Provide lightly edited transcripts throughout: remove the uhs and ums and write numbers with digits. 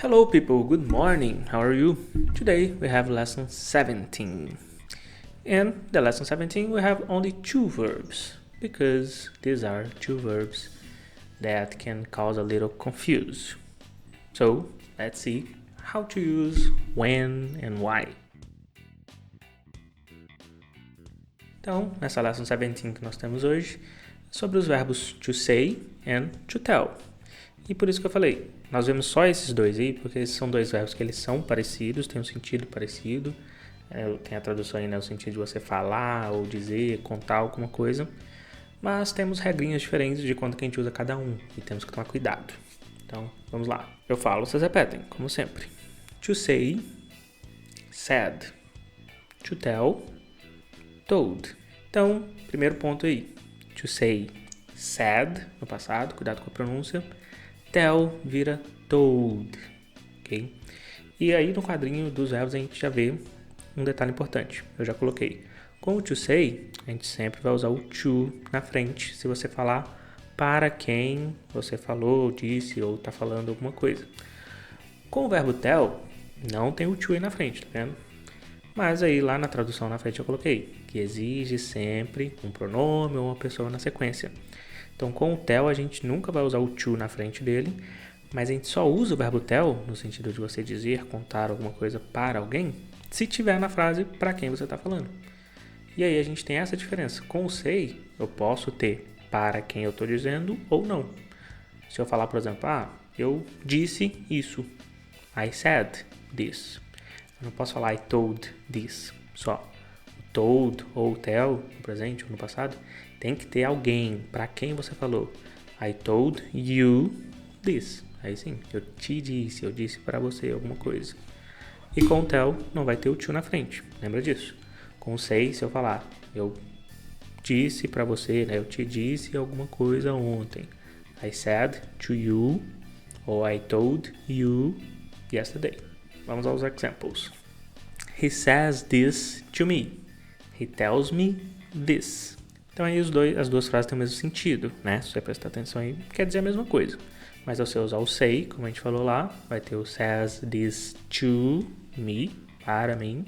Hello people, good morning, how are you? Today we have lesson 17. And the lesson 17 we have only two verbs because these are two verbs that can cause a little confuse. So let's see how to use when and why. Então, nessa lesson 17 que nós temos hoje, sobre os verbos to say and to tell. E por isso que eu falei, nós vemos só esses dois aí, porque esses são dois verbos que eles são parecidos, têm um sentido parecido. Tem a tradução aí, né, o sentido de você falar ou dizer, contar alguma coisa. Mas temos regrinhas diferentes de quando que a gente usa cada um e temos que tomar cuidado. Então, vamos lá. Eu falo, vocês repetem, como sempre. To say, said. To tell, told. Então, primeiro ponto aí. To say, said, no passado, cuidado com a pronúncia. Tell vira told, ok? E aí no quadrinho dos verbos a gente já vê um detalhe importante. Eu já coloquei. Com o to say, a gente sempre vai usar o to na frente, se você falar para quem você falou, disse ou está falando alguma coisa. Com o verbo tell, não tem o to aí na frente, tá vendo? Mas aí lá na tradução na frente eu coloquei que exige sempre um pronome ou uma pessoa na sequência. Então, com o tell, a gente nunca vai usar o to na frente dele, mas a gente só usa o verbo tell, no sentido de você dizer, contar alguma coisa para alguém, se tiver na frase para quem você está falando. E aí a gente tem essa diferença. Com o say, eu posso ter para quem eu estou dizendo ou não. Se eu falar, por exemplo, eu disse isso. I said this. Eu não posso falar I told this só. Told ou tell, no presente ou no passado, tem que ter alguém para quem você falou. I told you this. Aí sim, eu te disse, eu disse para você alguma coisa. E com o tell não vai ter o to na frente, lembra disso? Com o say, se eu falar, eu disse para você, né? Eu te disse alguma coisa ontem. I said to you ou I told you yesterday. Vamos aos examples. He says this to me. He tells me this. Então aí as duas frases têm o mesmo sentido, né? Se você prestar atenção aí, quer dizer a mesma coisa. Mas ao você usar o say, como a gente falou lá, vai ter o says this to me, para mim,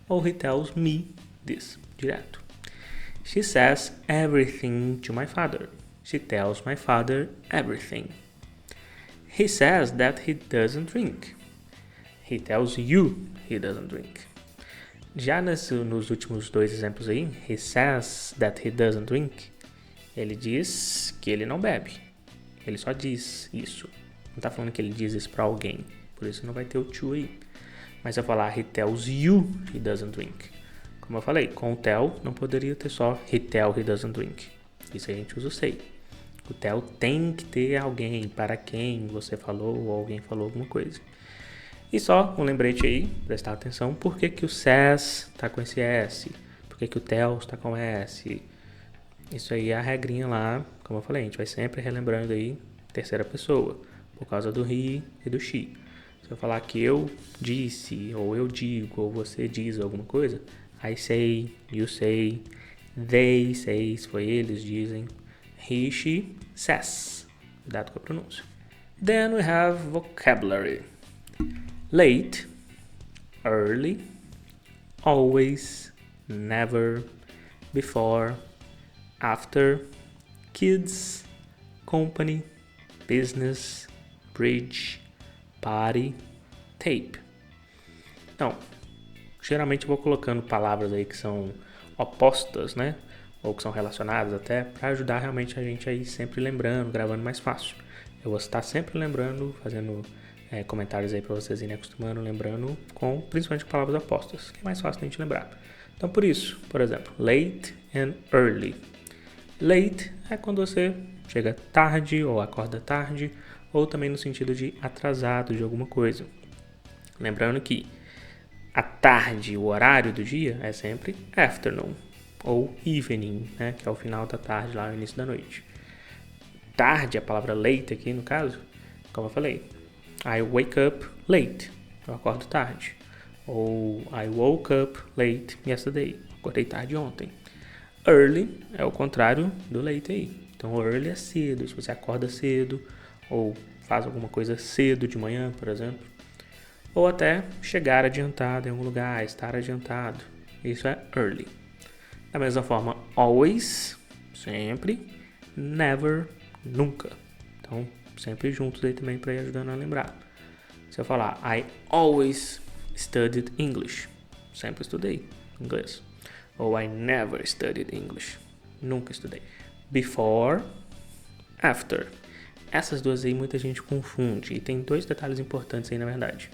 ou he tells me this, direto. She says everything to my father. She tells my father everything. He says that he doesn't drink. He tells you he doesn't drink. Já nos últimos dois exemplos aí, he says that he doesn't drink, ele diz que ele não bebe. Ele só diz isso. Não está falando que ele diz isso para alguém. Por isso não vai ter o to aí. Mas se eu falar he tells you he doesn't drink, como eu falei, com o tell não poderia ter só he tell he doesn't drink. Isso aí a gente usa o say. O tell tem que ter alguém para quem você falou ou alguém falou alguma coisa. E só um lembrete aí, prestar atenção, por que o says está com esse S, por que o tells está com S. Isso aí é a regrinha lá, como eu falei, a gente vai sempre relembrando aí, terceira pessoa, por causa do he e do she. Se eu falar que eu disse, ou eu digo, ou você diz alguma coisa, I say, you say, they say, se foi eles dizem, he, she, says. Cuidado com a pronúncia. Then we have vocabulary. Late, early, always, never, before, after, kids, company, business, bridge, party, tape. Então, geralmente eu vou colocando palavras aí que são opostas, né? Ou que são relacionadas até, para ajudar realmente a gente a ir sempre lembrando, gravando mais fácil. Eu vou estar sempre lembrando, fazendo comentários aí para vocês irem acostumando, lembrando, principalmente com palavras opostas, que é mais fácil de a gente lembrar. Então, por isso, por exemplo, late and early. Late é quando você chega tarde ou acorda tarde, ou também no sentido de atrasado de alguma coisa. Lembrando que a tarde, o horário do dia, é sempre afternoon ou evening, né, que é o final da tarde, lá no início da noite. Tarde, a palavra late aqui no caso, como eu falei, I wake up late, eu acordo tarde. Ou I woke up late yesterday, acordei tarde ontem. Early é o contrário do late aí. Então early é cedo, se você acorda cedo ou faz alguma coisa cedo de manhã, por exemplo. Ou até chegar adiantado em algum lugar, estar adiantado. Isso é early. Da mesma forma, always, sempre, never, nunca. Então, sempre juntos aí também para ir ajudando a lembrar. Se eu falar, I always studied English. Sempre estudei inglês. Ou I never studied English. Nunca estudei. Before, after. Essas duas aí muita gente confunde. E tem dois detalhes importantes aí na verdade.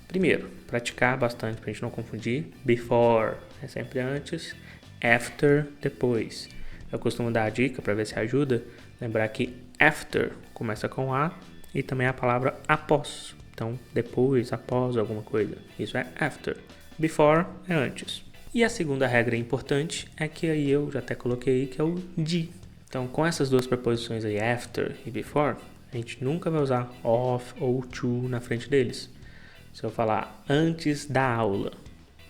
Primeiro, praticar bastante pra gente não confundir. Before é sempre antes. After, depois. Eu costumo dar a dica para ver se ajuda. Lembrar que after começa com A e também a palavra após. Então, depois, após alguma coisa. Isso é after. Before é antes. E a segunda regra importante é que aí eu já até coloquei aí, que é o de. Então, com essas duas preposições aí, after e before, a gente nunca vai usar of ou to na frente deles. Se eu falar antes da aula,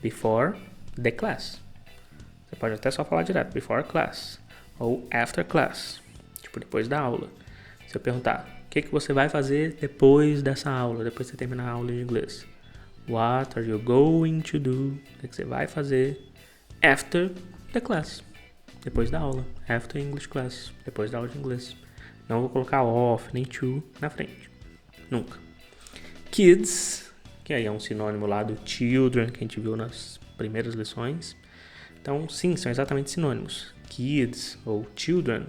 before the class. Você pode até só falar direto, before class. Ou after class, tipo depois da aula. Se eu perguntar, o que você vai fazer depois dessa aula, depois que você terminar a aula de inglês? What are you going to do? O que você vai fazer after the class? Depois da aula. After English class. Depois da aula de inglês. Não vou colocar off nem to na frente. Nunca. Kids, que aí é um sinônimo lá do children que a gente viu nas primeiras lições. Então, sim, são exatamente sinônimos. Kids ou children,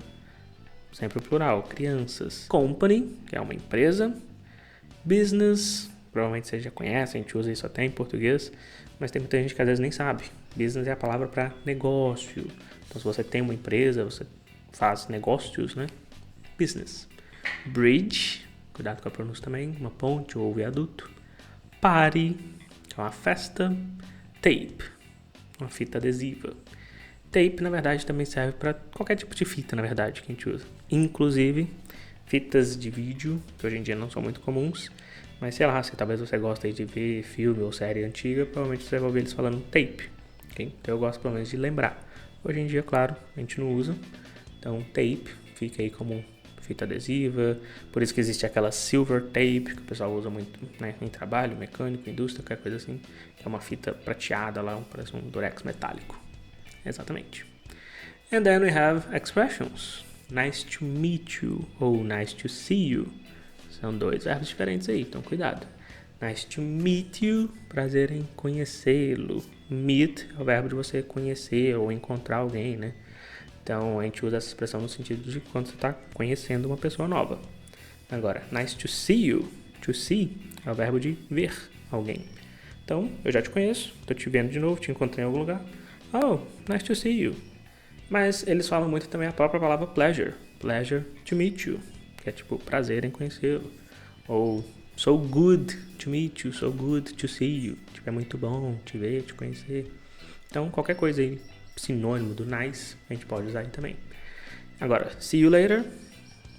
sempre plural, crianças. Company, que é uma empresa. Business, provavelmente vocês já conhecem, a gente usa isso até em português, mas tem muita gente que às vezes nem sabe. Business é a palavra para negócio. Então, se você tem uma empresa, você faz negócios, né? Business. Bridge, cuidado com a pronúncia também, uma ponte ou viaduto. Party, que é uma festa. Tape, uma fita adesiva. Tape, na verdade, também serve para qualquer tipo de fita, na verdade, que a gente usa. Inclusive, fitas de vídeo, que hoje em dia não são muito comuns, mas sei lá, se talvez você gosta de ver filme ou série antiga, provavelmente você vai ouvir eles falando tape. Okay? Então eu gosto pelo menos de lembrar. Hoje em dia, claro, a gente não usa. Então tape fica aí como fita adesiva. Por isso que existe aquela silver tape, que o pessoal usa muito, né, em trabalho, mecânico, indústria, qualquer coisa assim. Que é uma fita prateada lá, parece um durex metálico. Exatamente. And then we have expressions. Nice to meet you ou nice to see you. São dois verbos diferentes aí, então cuidado. Nice to meet you, prazer em conhecê-lo. Meet é o verbo de você conhecer ou encontrar alguém, né? Então a gente usa essa expressão no sentido de quando você está conhecendo uma pessoa nova. Agora, nice to see you. To see é o verbo de ver alguém. Então, eu já te conheço, estou te vendo de novo, te encontrei em algum lugar. Oh, nice to see you. Mas eles falam muito também a própria palavra pleasure. Pleasure to meet you. Que é tipo prazer em conhecê-lo. Ou so good to meet you, so good to see you. Tipo, é muito bom te ver, te conhecer. Então, qualquer coisa aí, sinônimo do nice, a gente pode usar aí também. Agora, see you later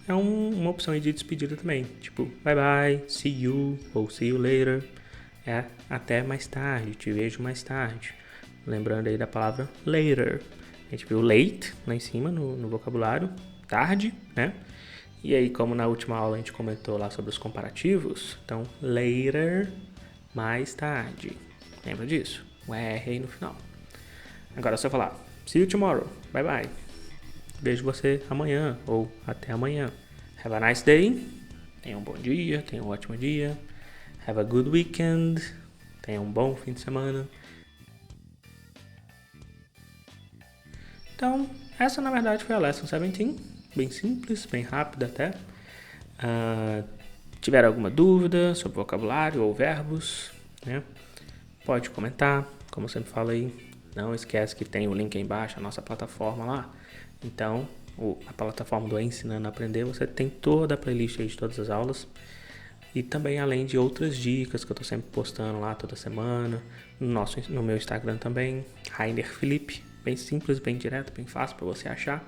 é uma opção aí de despedida também. Tipo, bye bye, see you, ou see you later. É até mais tarde, te vejo mais tarde. Lembrando aí da palavra later. A gente viu late lá em cima no vocabulário, tarde, né? E aí, como na última aula a gente comentou lá sobre os comparativos, então later, mais tarde. Lembra disso? O R aí no final. Agora se eu falar, see you tomorrow, bye bye. Vejo você amanhã ou até amanhã. Have a nice day. Tenha um bom dia, tenha um ótimo dia. Have a good weekend. Tenha um bom fim de semana. Então, essa na verdade foi a Lesson 17. Bem simples, bem rápida até. Tiver alguma dúvida sobre vocabulário ou verbos, né? Pode comentar, como eu sempre falo aí. Não esquece que tem o link aí embaixo, a nossa plataforma lá. Então, a plataforma do Ensinando a Aprender, você tem toda a playlist aí de todas as aulas. E também além de outras dicas que eu tô sempre postando lá toda semana. No meu Instagram também, Rainer Felipe. Bem simples, bem direto, bem fácil para você achar.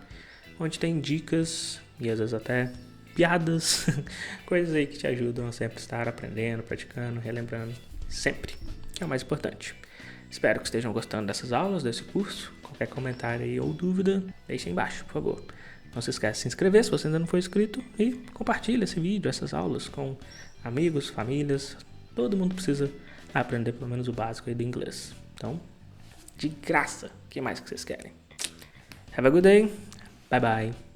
Onde tem dicas e às vezes até piadas, coisas aí que te ajudam a sempre estar aprendendo, praticando, relembrando, sempre, que é o mais importante. Espero que estejam gostando dessas aulas, desse curso. Qualquer comentário aí ou dúvida, deixe aí embaixo, por favor. Não se esqueça de se inscrever se você ainda não for inscrito e compartilhe esse vídeo, essas aulas com amigos, famílias. Todo mundo precisa a aprender pelo menos o básico aí do inglês. Então, de graça, o que mais que vocês querem? Have a good day. Bye bye.